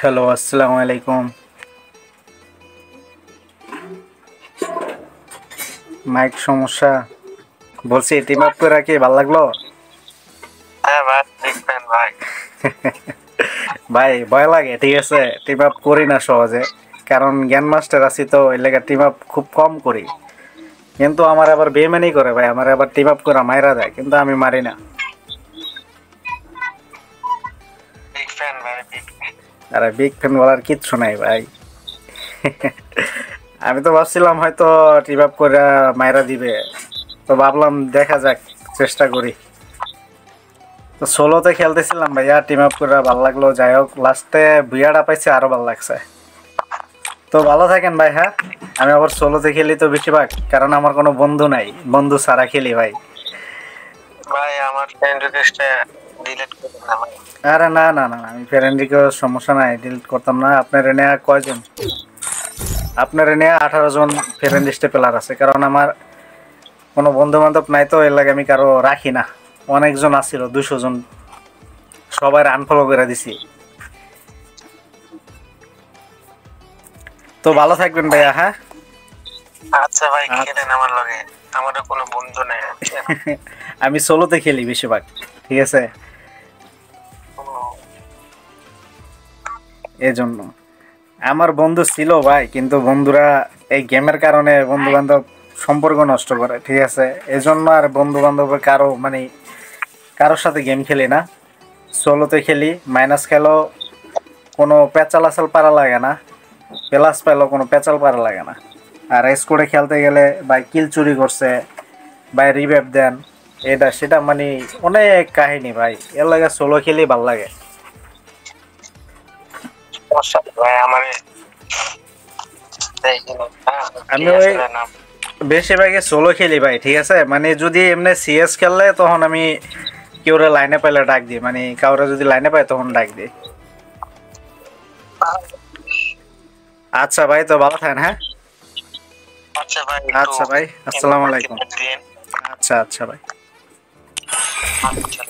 Hello, আসসালামু আলাইকুম। Mic সমস্যা। বলছি টিম আপ করে কি ভালো লাগলো? হ্যাঁ ভাই, বিগ ফ্যান ভাই। ভাই ভয় লাগে, ঠিক আছে, টিম আপ করি না সহজে, কারণ জ্ঞান মাস্টার আছি তো এই লেগে টিম আপ খুব কম করি। কিন্তু আমার আবার বেইমানি করে ভাই, আমার আবার টিম আপ করে মাইরা দেয়, কিন্তু আমি মারি না। বিগ ফ্যান ভাই, বিগ ফ্যান। আরে বিগ ফ্যান বলার কিচ্ছু নাই ভাই। আমি তো ভাবছিলাম হয়তো টিম আপ করে মাইরা দিবে, তো ভাবলাম দেখা যাক, চেষ্টা করি। তো সোলোতে খেলতেছিলাম ভাইয়া, টিম আপ করে ভালো লাগলো, যাই হোক লাস্টে বুয়াটা পাইছে, আরো ভালো লাগছে। তো ভালো থাকেন ভাই, হ্যাঁ। আমি আবার সোলোতে খেলি তো বেশিরভাগ, কারণ আমার কোনো বন্ধু নাই, বন্ধু ছাড়া খেলি ভাই। ভাই আমার ফ্রেন্ড রিকোয়েস্টে ডিলিট করে না ভাই। আরে না না না না, আমি ফ্রেন্ড রিকোয়েস্ট সমস্যা নাই, ডিলিট করতাম না। আপনার এনে কয়জন? আপনার এনে 18 জন ফ্রেন্ড লিস্টে প্লেয়ার আছে, কারণ আমার কোনো বন্ধু বান্ধব নাই, তো এর লাগে আমি কারো রাখি না। অনেকজন আসছিল, 200 জন, সবাই আনফলো করে দিছি। তো ভালো থাকবেন ভাইয়া, হ্যাঁ। আচ্ছা ভাই, আচ্ছা। খেলেন আমার লগে। আমারও কোনো বন্ধু নাই, বুঝছেন? আমি সোলোতে খেলি বেশিরভাগ, ঠিক আছে, এজন্য। আমার বন্ধু ছিল ভাই, কিন্তু বন্ধুরা এই গেমের কারণে বন্ধু বান্ধব সম্পর্ক নষ্ট করে, ঠিক আছে। এজন্য আর বন্ধু বান্ধবের কারো মানে কারোর সাথে গেম খেলি না। সোলোতে খেলি, মাইনাস খেলো কোনো পেঁচাল আসাল পারা লাগে না, প্লাস পেলো কোনো পেঁচাল পারা লাগে না। আর স্কোরে খেলতে গেলে ভাই কিল চুরি করছে, ভাই রিভাইভ দেন, এটা সেটা মানে অনেক কাহিনী ভাই, এর লাগে সোলো খেলি ভাল লাগে। সমস্যা নেই ভাই, আমার দেখেন। কি আমি ওই আসলে না। বেশিরভাগই সোলো খেলি ভাই, ঠিক আছে, মানে যদি এমনি সিএস খেললে তখন আমি কেউরে লাইনে পাইলে ডাক দিই, মানে কাউরে যদি লাইনে পাই তখন ডাক দিই। আচ্ছা ভাই, তো ভালো থাকেন, হ্যাঁ। আচ্ছা ভাই, একটু আচ্ছা ভাই, আসসালামু ইনফরমেটিভ আলাইকুম। দিন। আচ্ছা আচ্ছা ভাই। আচ্ছা।